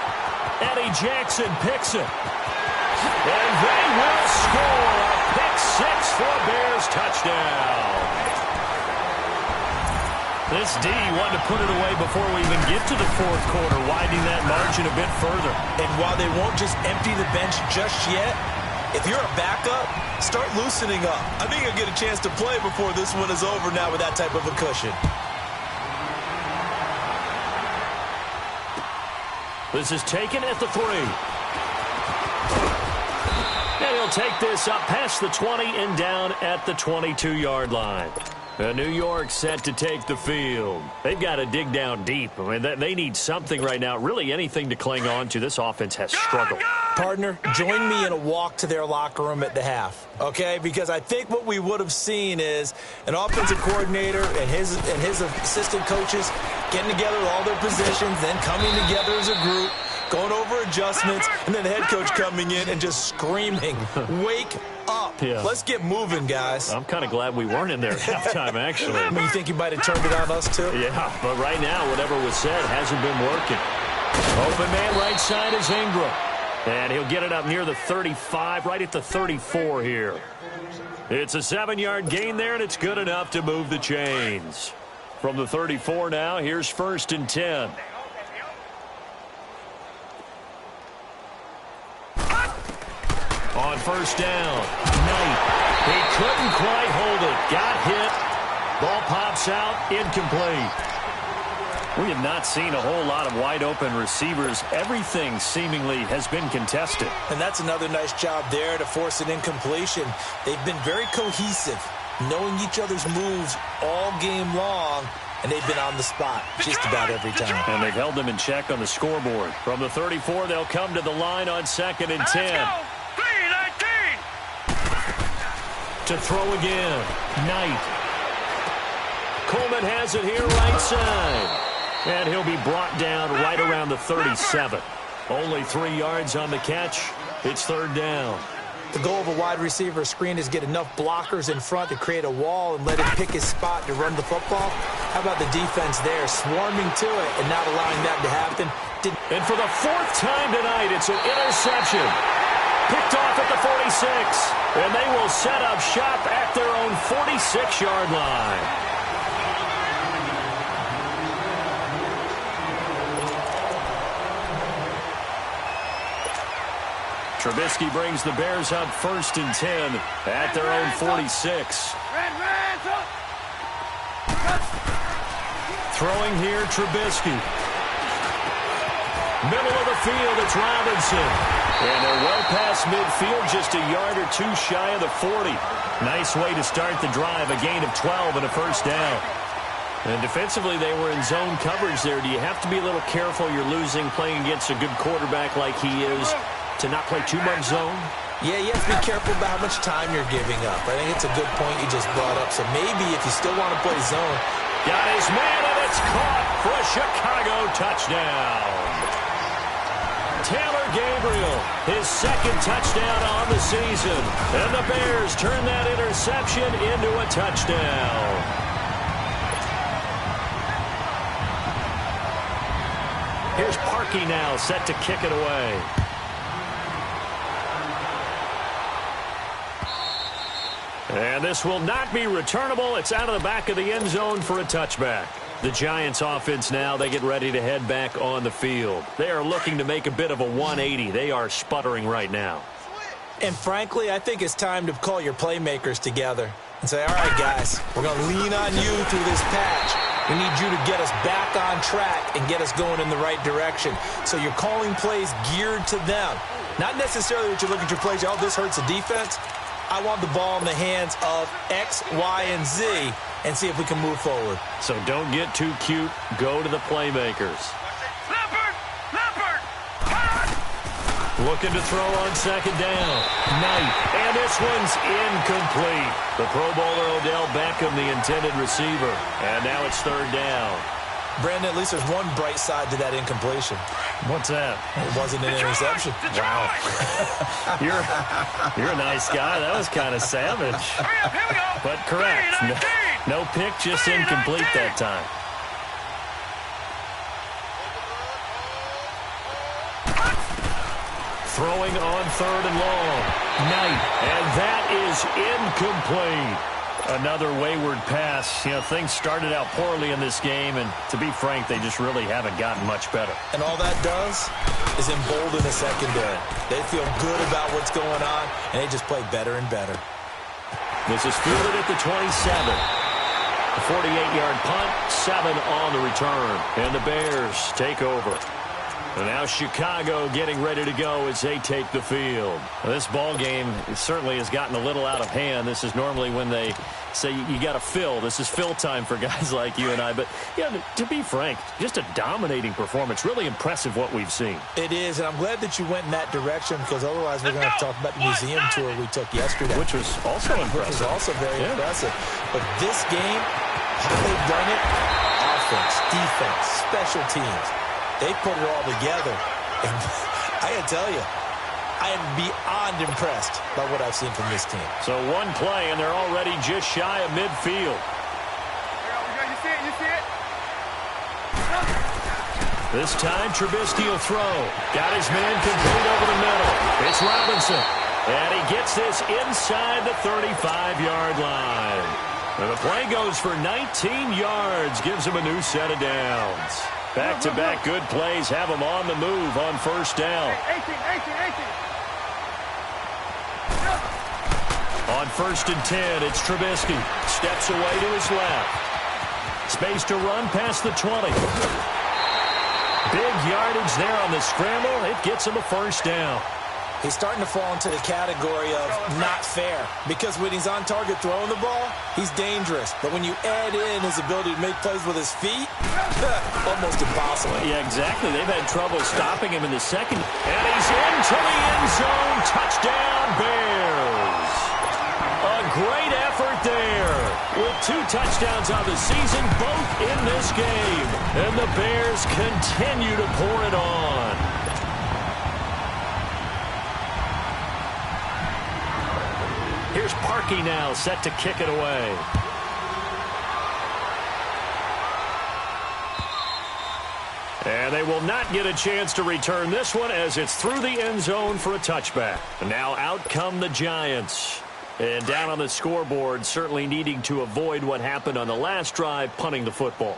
Eddie Jackson picks it. And they will score a pick 6 for a Bears touchdown. This D wanted to put it away before we even get to the 4th quarter, widening that margin a bit further. And while they won't just empty the bench just yet, if you're a backup, start loosening up. I think you'll get a chance to play before this one is over now with that type of a cushion. This is taken at the 3. And he'll take this up past the 20 and down at the 22-yard line. New York set to take the field. They've got to dig down deep. I mean, they need something right now, really anything to cling on to. This offense has struggled. Partner, join me in a walk to their locker room at the half, okay? Because I think what we would have seen is an offensive coordinator and his assistant coaches getting together with all their positions, then coming together as a group, going over adjustments, and then the head coach coming in and just screaming, wake up. Yeah. Let's get moving, guys. I'm kind of glad we weren't in there at halftime, actually. I mean, you think you might have turned it on us, too? Yeah, but right now, whatever was said hasn't been working. Open man right side is Ingram. And he'll get it up near the 35, right at the 34 here. It's a 7-yard gain there, and it's good enough to move the chains. From the 34 now, here's 1st and 10. On 1st down, Knight. He couldn't quite hold it. Got hit. Ball pops out, incomplete. We have not seen a whole lot of wide-open receivers. Everything seemingly has been contested. And that's another nice job there to force an incompletion. They've been very cohesive, knowing each other's moves all game long, and they've been on the spot just about every time. And they've held them in check on the scoreboard. From the 34, they'll come to the line on 2nd and 10. To throw again. Knight. Coleman has it here right side. And he'll be brought down right around the 37. Only 3 yards on the catch. It's 3rd down. The goal of a wide receiver screen is get enough blockers in front to create a wall and let him pick his spot to run the football. How about the defense there, swarming to it and not allowing that to happen? And for the 4th time tonight, it's an interception. Picked off at the 46. And they will set up shop at their own 46-yard line. Trubisky brings the Bears up 1st and 10 at their own 46. Throwing here, Trubisky. Middle of the field, it's Robinson. And they're well past midfield, just a yard or 2 shy of the 40. Nice way to start the drive, a gain of 12 and a 1st down. And defensively, they were in zone coverage there. Do you have to be a little careful? You're losing playing against a good quarterback like he is, to not play too much zone? Yeah, you have to be careful about how much time you're giving up. I think it's a good point you just brought up. So maybe if you still want to play zone. Got his man, and it's caught for a Chicago touchdown. Taylor Gabriel, his 2nd touchdown on the season. And the Bears turn that interception into a touchdown. Here's Parkey now, set to kick it away. And this will not be returnable. It's out of the back of the end zone for a touchback. The Giants offense now, they get ready to head back on the field. They are looking to make a bit of a 180. They are sputtering right now. And frankly, I think it's time to call your playmakers together and say, all right, guys, we're going to lean on you through this patch. We need you to get us back on track and get us going in the right direction. So you're calling plays geared to them. Not necessarily that you look at your plays, oh, this hurts the defense. I want the ball in the hands of X, Y, and Z and see if we can move forward. So don't get too cute. Go to the playmakers. Looking to throw on 2nd down. Knight. And this one's incomplete. The Pro Bowler Odell Beckham, the intended receiver. And now it's 3rd down. Brandon, at least there's one bright side to that incompletion. What's that? It wasn't an interception. Wow. You're a nice guy. That was kind of savage. But correct. No pick, just incomplete that time. Throwing on 3rd and long. Knight. And that is incomplete. Another wayward pass. You know, things started out poorly in this game, and to be frank, they just really haven't gotten much better. And all that does is embolden the secondary. They feel good about what's going on, and they just play better and better. This is fielded at the 27. A 48-yard punt, 7 on the return, and the Bears take over. And now Chicago getting ready to go as they take the field. Well, this ball game certainly has gotten a little out of hand. This is normally when they say you got to fill. This is fill time for guys like you and I. But, yeah, to be frank, just a dominating performance. Really impressive what we've seen. It is, and I'm glad that you went in that direction because otherwise we're going to have to talk about the museum tour we took yesterday. Which was also impressive. Which was also very impressive. But this game, how they've done it, offense, defense, special teams. They put it all together, And I got to tell you, I am beyond impressed by what I've seen from this team. So one play, and they're already just shy of midfield. You see it? You see it? This time, Trubisky will throw. Got his man complete over the middle. It's Robinson. And he gets this inside the 35-yard line. And the play goes for 19 yards. Gives him a new set of downs. Back-to-back good plays have him on the move on first down. 18. On 1st and 10, it's Trubisky. Steps away to his left. Space to run past the 20. Big yardage there on the scramble. It gets him a first down. He's starting to fall into the category of not fair, because when he's on target throwing the ball, he's dangerous. But when you add in his ability to make plays with his feet, almost impossible. Yeah, exactly. They've had trouble stopping him in the second. And he's into the end zone. Touchdown, Bears. A great effort there. With 2 touchdowns on the season, both in this game. And the Bears continue to pour it on. Here's Parkey now, set to kick it away. And they will not get a chance to return this one as it's through the end zone for a touchback. And now out come the Giants. And down on the scoreboard, certainly needing to avoid what happened on the last drive, punting the football.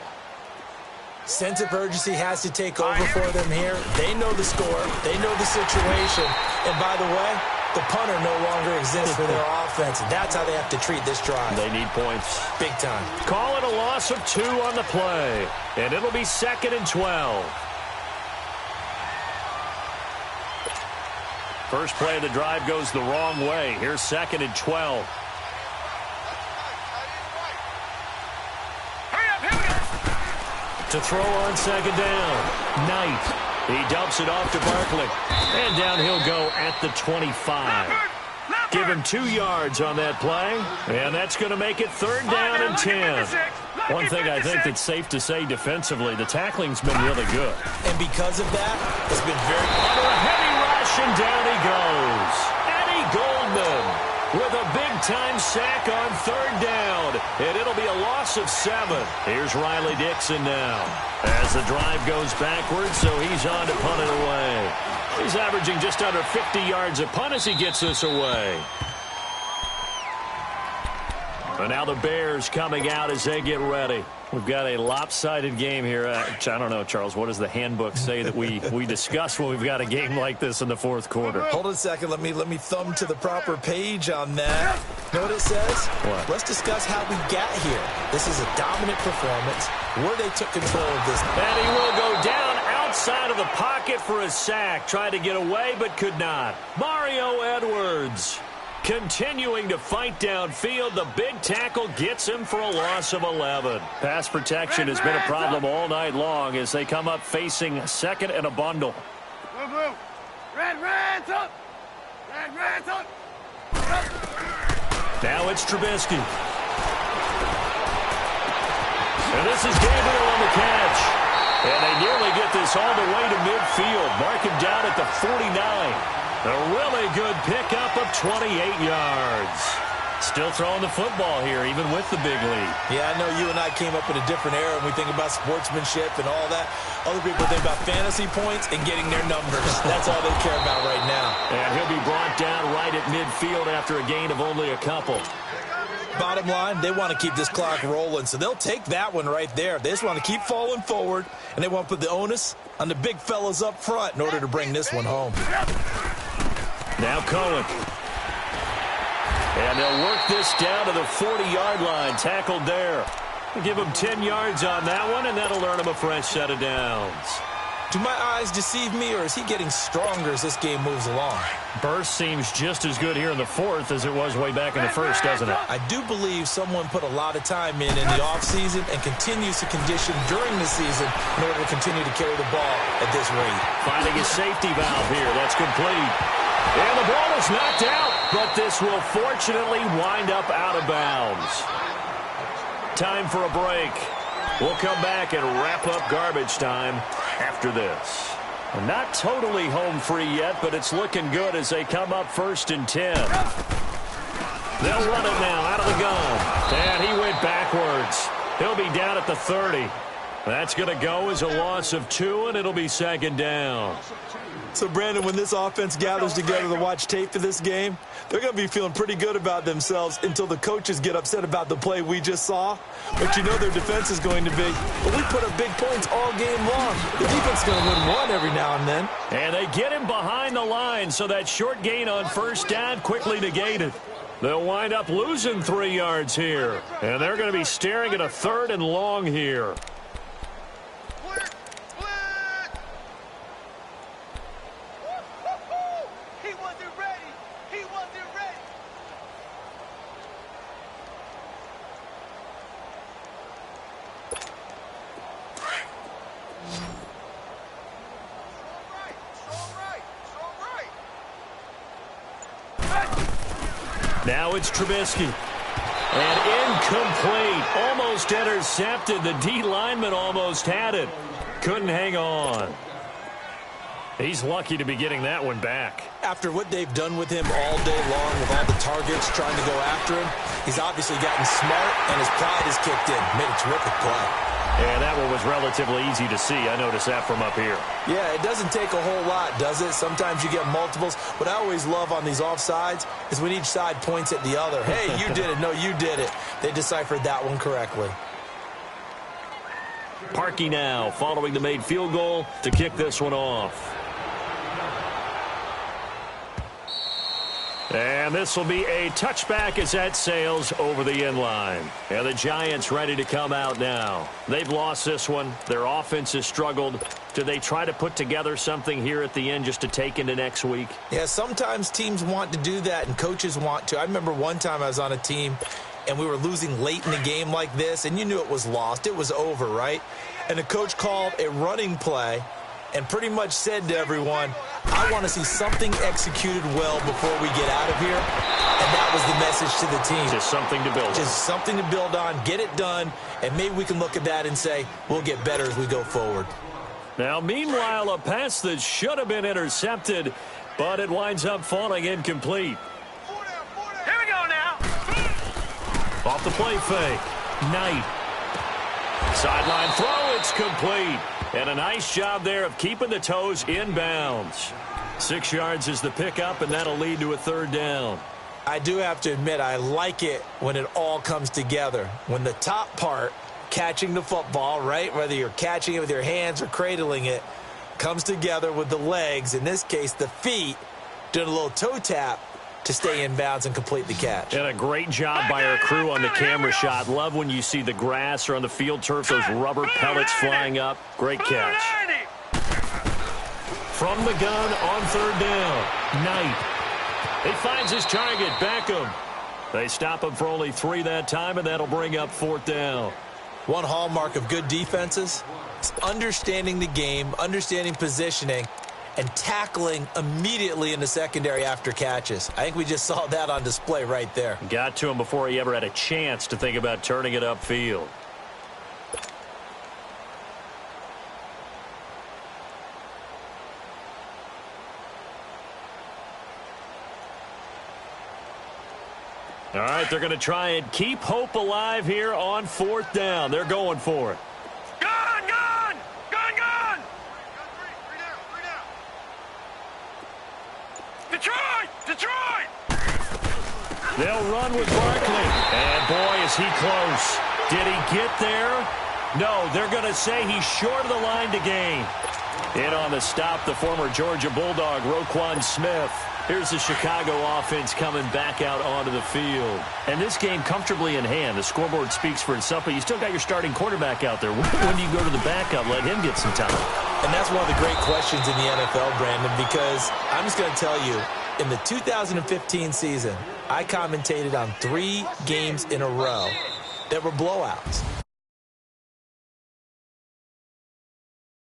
Sense of urgency has to take over for them here. They know the score. They know the situation. And by the way, the punter no longer exists for their offense. And that's how they have to treat this drive. They need points. Big time. Call it a loss of 2 on the play. And it'll be 2nd and 12. First play of the drive goes the wrong way. Here's 2nd and 12. To throw on 2nd down. Knight. He dumps it off to Barkley. And down he'll go at the 25. Give him 2 yards on that play. And that's going to make it 3rd down and 10. One thing I think that's safe to say defensively, the tackling's been really good. And because of that, it's been very... Under a heavy rush, and down he goes. Eddie Goldman with a big-time sack on 3rd down. And it'll be a loss of 7. Here's Riley Dixon now. As the drive goes backwards, so he's on to punt it away. He's averaging just under 50 yards a punt as he gets this away. And now the Bears coming out as they get ready. We've got a lopsided game here. I don't know, Charles, what does the handbook say that we discuss when we've got a game like this in the 4th quarter? Hold on a second. Let me thumb to the proper page on that. Know what it says? What? Let's discuss how we got here. This is a dominant performance where they took control of this. And he will go down outside of the pocket for a sack. Tried to get away, but could not. Mario Edwards continuing to fight downfield. The big tackle gets him for a loss of 11. Pass protection has been a problem all night long as they come up facing 2nd and a bundle. Blue. Red, up. Red, up. Now it's Trubisky. And this is Gabriel on the catch. And they nearly get this all the way to midfield. Mark him down at the 49. A really good pickup of 28 yards. Still throwing the football here, even with the big lead. Yeah, I know you and I came up in a different era, and we think about sportsmanship and all that. Other people think about fantasy points and getting their numbers. That's all they care about right now. And he'll be brought down right at midfield after a gain of only a couple. Bottom line, they want to keep this clock rolling, so they'll take that one right there. They just want to keep falling forward, and they want to put the onus on the big fellas up front in order to bring this one home. Now Cohen. And they'll work this down to the 40-yard line. Tackled there. Give him 10 yards on that one, and that'll earn him a fresh set of downs. Do my eyes deceive me, or is he getting stronger as this game moves along? Burst seems just as good here in the 4th as it was way back in the 1st, doesn't it? I do believe someone put a lot of time in the offseason and continues to condition during the season in order to continue to carry the ball at this rate. Finding a safety valve here. That's complete. And the ball is knocked out, but this will fortunately wind up out of bounds. Time for a break. We'll come back and wrap up garbage time after this. Not totally home free yet, but it's looking good as they come up 1st and 10. They'll run it now out of the gun. And he went backwards. He'll be down at the 30. That's going to go as a loss of 2, and it'll be 2nd down. So, Brandon, when this offense gathers together to watch tape for this game, they're going to be feeling pretty good about themselves until the coaches get upset about the play we just saw. But you know their defense is going to be. But we put up big points all game long. The defense is going to win one every now and then. And they get him behind the line, so that short gain on 1st down quickly negated. They'll wind up losing 3 yards here. And they're going to be staring at a 3rd and long here. Now it's Trubisky. And incomplete. Almost intercepted. The D lineman almost had it. Couldn't hang on. He's lucky to be getting that one back. After what they've done with him all day long with all the targets trying to go after him, he's obviously gotten smart, and his pride has kicked in. Made a terrific play. And that one was relatively easy to see. I noticed that from up here. Yeah, it doesn't take a whole lot, does it? Sometimes you get multiples. What I always love on these offsides is when each side points at the other. Hey, you did it. No, you did it. They deciphered that one correctly. Parkey now following the made field goal to kick this one off. And this will be a touchback as that sails over the end line. And the Giants ready to come out now. They've lost this one. Their offense has struggled. Do they try to put together something here at the end just to take into next week? Yeah, sometimes teams want to do that and coaches want to. I remember one time I was on a team and we were losing late in the game like this, and you knew it was lost. It was over, right? And the coach called a running play and pretty much said to everyone, I want to see something executed well before we get out of here. And that was the message to the team. Just something to build on. Just something to build on, get it done, and maybe we can look at that and say, we'll get better as we go forward. Now, meanwhile, a pass that should have been intercepted, but it winds up falling incomplete. Here we go now. Off the play fake. Knight. Sideline throw, it's complete. And a nice job there of keeping the toes inbounds. 6 yards is the pickup, and that'll lead to a 3rd down. I do have to admit, I like it when it all comes together. When the top part, catching the football, right, whether you're catching it with your hands or cradling it, comes together with the legs, in this case the feet, doing a little toe tap to stay in bounds and complete the catch. And a great job by our crew on the camera shot. Love when you see the grass or on the field turf, those rubber pellets flying up. Great catch. From the gun on 3rd down. Knight. He finds his target, Beckham. They stop him for only 3 that time, and that'll bring up 4th down. One hallmark of good defenses is understanding the game, understanding positioning, and tackling immediately in the secondary after catches. I think we just saw that on display right there. Got to him before he ever had a chance to think about turning it upfield. All right, they're going to try and keep hope alive here on 4th down. They're going for it. Gun, gun! Gun, gun! Detroit! Detroit! They'll run with Barkley. And, boy, is he close. Did he get there? No, they're going to say he's short of the line to gain. In on the stop, the former Georgia Bulldog, Roquan Smith. Here's the Chicago offense coming back out onto the field. And this game comfortably in hand. The scoreboard speaks for itself, but you still got your starting quarterback out there. When do you go to the backup, let him get some time? And that's one of the great questions in the NFL, Brandon, because I'm just going to tell you, in the 2015 season, I commentated on 3 games in a row that were blowouts.